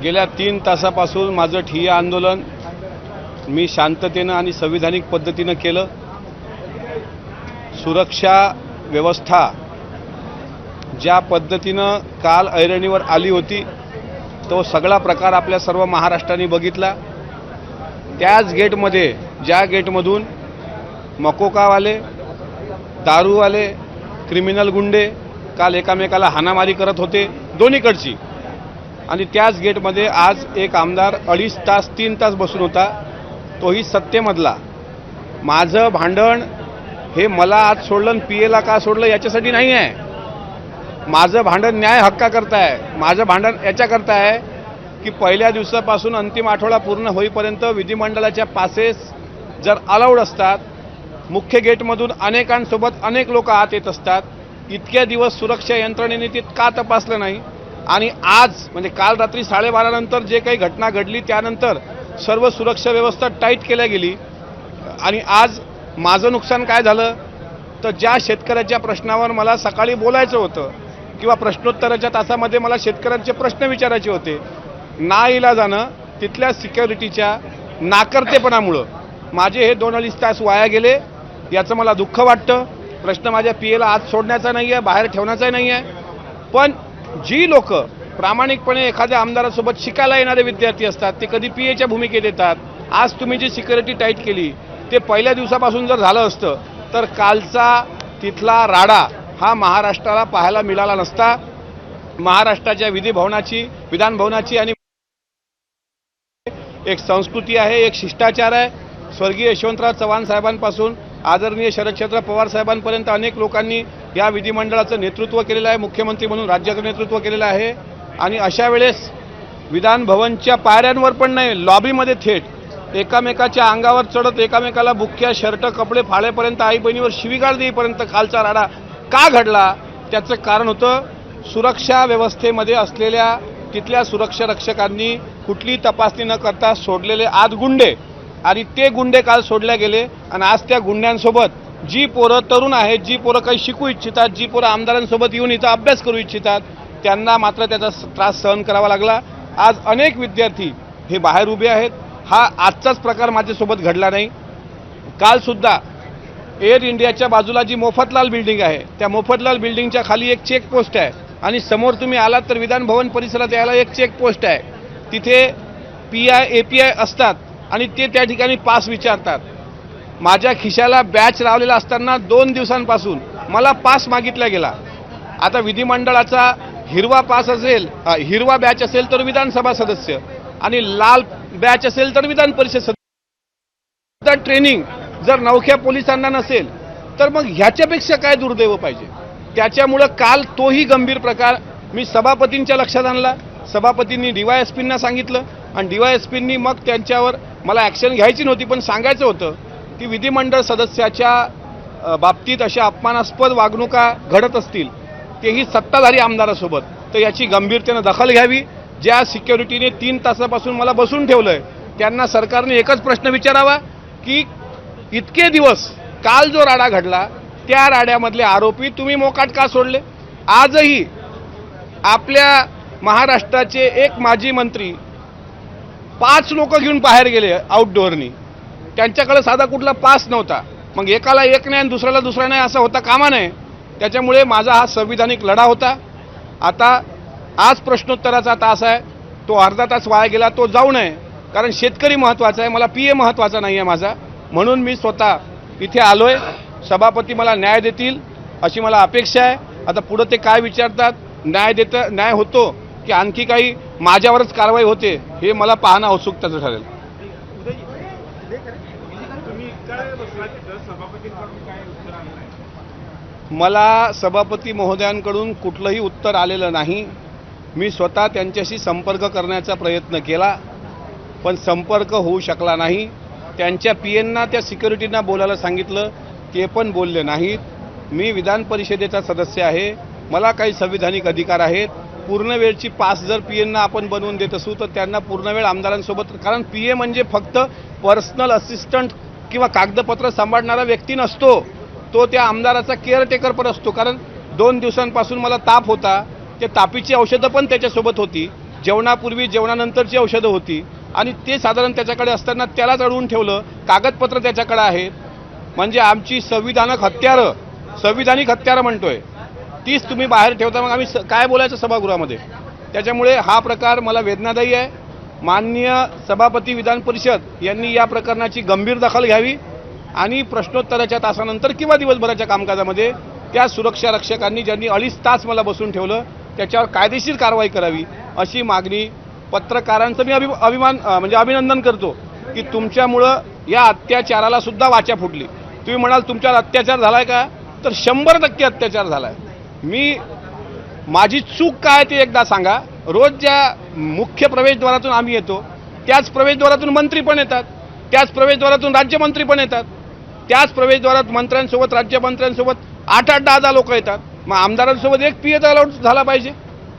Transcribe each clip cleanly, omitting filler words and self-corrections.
गेल्या 3 तासापासून माझं ठिय्या आंदोलन मी शांततेनं आणि संविधानिक पद्धतीनं केलं। सुरक्षा व्यवस्था ज्या पद्धतीनं काल ऐरणीवर आली होती तो सगळा प्रकार आपल्या सर्व महाराष्ट्राने बघितला। त्याच गेटमध्ये ज्या गेटमधून मकोकावाले, दारूवाले, क्रिमिनल गुंडे काल एकामेकाला हाणामारी करत होते दोन्हीकडची, आणि त्याच गेटमध्ये आज एक आमदार 2.5 तास 3 तास बसून होता, तोही सत्तेमधला। माझं भांडण हे मला आज सोडलं पीएला का सोडलं याच्यासाठी नाही आहे। माझं भांडण न्याय हक्काकरता आहे। माझं भांडण याच्याकरता आहे की पहिल्या दिवसापासून अंतिम आठवडा पूर्ण होईपर्यंत विधिमंडळाच्या पासेस जर अलाउड असतात, मुख्य गेटमधून अनेकांसोबत अनेक लोक आत येत असतात, इतक्या दिवस सुरक्षा यंत्रणेने ते का तपासलं नाही? आणि आज म्हणजे काल रात्री 12:30 नंतर जे काही घटना घडली त्यानंतर सर्व सुरक्षा व्यवस्था टाईट केल्या गेली, आणि आज माझं नुकसान काय झालं तर ज्या शेतकऱ्याच्या प्रश्नावर मला सकाळी बोलायचं होतं किंवा प्रश्नोत्तराच्या तासामध्ये मला शेतकऱ्यांचे प्रश्न विचारायचे होते, नाईलाजानं तिथल्या सिक्युरिटीच्या नाकर्तेपणामुळं माझे हे 2-2.5 तास वाया गेले। याचं मला दुःख वाटतं। प्रश्न माझ्या पीएला आज सोडण्याचा नाही आहे, बाहेर ठेवण्याचा नाही आहे, पण जी लोक प्रामाणिकपणे एखाद्या आमदारासोबत शिकायला येणारे विद्यार्थी असतात ते कधी पीएच्या भूमिकेत येतात। आज तुम्ही जी सिक्युरिटी टाईट केली ते पहिल्या दिवसापासून जर झालं असतं तर कालचा तिथला राडा हा महाराष्ट्राला पाहायला मिळाला नसता। महाराष्ट्राच्या विधान भवनाची आणि एक संस्कृती आहे, एक शिष्टाचार आहे। स्वर्गीय यशवंतराव चव्हाण साहेबांपासून आदरणीय शरदचंद्र पवार साहेबांपर्यंत अनेक लोकांनी या विधिमंडळाचं नेतृत्व केलेलं आहे, मुख्यमंत्री म्हणून राज्याचं नेतृत्व केलेलं आहे। आणि अशा वेळेस विधान भवनच्या पायऱ्यांवर पण नाही, लॉबीमध्ये थेट एकामेकाच्या अंगावर चढत एकामेकाला बुक्क्या शर्ट कपडे फाळेपर्यंत आई बहिणीवर शिवीगाळ देईपर्यंत कालचा राडा का घडला? त्याचं कारण होतं सुरक्षा व्यवस्थेमध्ये असलेल्या तिथल्या सुरक्षा रक्षकांनी कुठली तपासणी न करता सोडलेले आत गुंडे, आणि ते गुंडे काल सोडले गेले। आणि आज त्या गुंड्यांसोबत जी पोरं तरुण आहेत, जी पोरं काही शिकू इच्छितात, जी पोरं आमदारांसोबत येऊन इथं अभ्यास करू इच्छितात, त्यांना मात्र त्याचा त्रास सहन करावा लागला। आज अनेक विद्यार्थी हे बाहेर उभे आहेत। हा आजचाच प्रकार माझ्यासोबत घडला नाही। कालसुद्धा एअर इंडियाच्या बाजूला जी मोफतलाल बिल्डिंग आहे त्या मोफतलाल बिल्डिंगच्या खाली एक चेकपोस्ट आहे, आणि समोर तुम्ही आलात तर विधान भवन परिसरात यायला एक चेकपोस्ट आहे। तिथे पीआय एपीआय असतात आणि ते त्या ठिकाणी पास विचारतात। माझ्या खिशाला बॅच लावलेला असताना 2 दिवसांपासून मला पास मागितला गेला। आता विधिमंडळाचा हिरवा पास असेल, हिरवा बॅच असेल तर विधानसभा सदस्य, आणि लाल बॅच असेल तर विधान परिषद सदस्य। ट्रेनिंग जर नवख्या पोलिसांना नसेल तर मग ह्याच्यापेक्षा काय दुर्दैव पाहिजे? त्याच्यामुळं काल तोही गंभीर प्रकार मी सभापतींच्या लक्षात आणला। सभापतींनी डीवायएसपींना सांगितलं, आणि डीवायएसपींनी मग त्यांच्यावर मला ॲक्शन घ्यायची नव्हती पण सांगायचं होतं की विधिमंडळ सदस्याच्या बाबतीत अशा अपमानास्पद वागणुका घडत असतील, तेही सत्ताधारी आमदारासोबत, तर याची गंभीरतेनं दखल घ्यावी। ज्या सिक्युरिटीने 3 तासापासून मला बसून ठेवलंय त्यांना सरकारने एकच प्रश्न विचारावा की इतके दिवस काल जो राडा घडला त्या राड्यामधले आरोपी तुम्ही मोकाट का सोडले? आजही आपल्या महाराष्ट्राचे एक माजी मंत्री 5 लोक घेऊन बाहेर गेले आउटडोअरनी, त्यांच्याकडे साधा कुठला पास नव्हता। मग एकाला एक नाही आणि दुसऱ्याला दुसरा नाही असं होता कामा नये। त्याच्यामुळे माझा हा संविधानिक लढा होता। आता आज प्रश्नोत्तराचा तास आहे, तो अर्धा तास वाया गेला, तो जाऊ नये, कारण शेतकरी महत्त्वाचा आहे, मला पीए महत्त्वाचा नाही आहे माझा, म्हणून मी स्वतः इथे आलोय। सभापती मला न्याय देतील अशी मला अपेक्षा आहे। आता पुढे ते काय विचारतात, न्याय होतो की आणखी काही माझ्यावरच कारवाई होते, हे मला पाहणं औत्सुक्याचं ठरेल। मला सभापती महोदयांकडून कुठलंही उत्तर आलेलं नाही। मी स्वतः त्यांच्याशी संपर्क करण्याचा प्रयत्न केला पण संपर्क होऊ शकला नाही। त्यांच्या पीएंना त्या सिक्युरिटींना बोलायला सांगितलं, ते पण बोलले नाहीत। मी विधान परिषदेचा सदस्य आहे, मला काही संविधानिक अधिकार आहेत। पूर्ण वेळची पास जर पीएंना आपण बनवून देत असू तर त्यांना पूर्ण वेळ आमदारांसोबत, कारण पीए म्हणजे फक्त पर्सनल असिस्टंट किंवा कागदपत्र सांभाळणारा व्यक्ती नसतो, तो त्या आमदाराचा केअरटेकर पण असतो। कारण 2 दिवसांपासून मला ताप होता, ते तापीची औषधं पण त्याच्यासोबत होती, जेवणापूर्वी जेवणानंतरची औषधं होती आणि ते साधारण त्याच्याकडे असताना त्यालाच अडवून ठेवलं. कागदपत्र त्याच्याकडे आहेत. म्हणजे आमची संविधानिक हत्यारं म्हणतोय तीच तुम्ही बाहेर ठेवता. मग आम्ही काय बोलायचं सभागृहामध्ये? त्याच्यामुळे हा प्रकार मला वेदनादायी आहे. माननीय सभापती विधान परिषद यांनी या प्रकरणाची गंभीर दखल घ्यावी आणि प्रश्नोत्तराच्या तासानंतर किंवा दिवसभराच्या कामकाजामध्ये त्या सुरक्षा रक्षकांनी ज्यांनी 2.5 तास मला बसून ठेवलं त्याच्यावर कायदेशीर कारवाई करावी अशी मागणी पत्रकारांचं मी अभिनंदन करतो की तुमच्यामुळं या अत्याचाराला सुद्धा वाचा फुटली. तुम्ही म्हणाल तुमच्यावर अत्याचार झालाय का? तर 100% अत्याचार झालाय. माझी चूक काय ते एकदा सांगा. रोज ज्या मुख्य प्रवेशद्वारातून आम्ही येतो त्याच प्रवेशद्वारातून मंत्री पण येतात, त्याच प्रवेशद्वारातून राज्यमंत्री पण येतात, त्याच प्रवेशद्वारात मंत्र्यांसोबत राज्यमंत्र्यांसोबत 8-8, 10-10 लोक येतात. मग आमदारांसोबत एक पीएचा अलाउड झाला पाहिजे.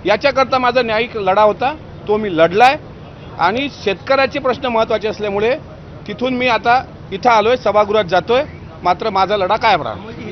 याच्याकरता माझा न्यायिक लढा होता, तो मी लढलाय. आणि शेतकऱ्याचे प्रश्न महत्त्वाचे असल्यामुळे तिथून मी आता इथं आलोय, सभागृहात जातोय. मात्र माझा लढा कायम राहणार.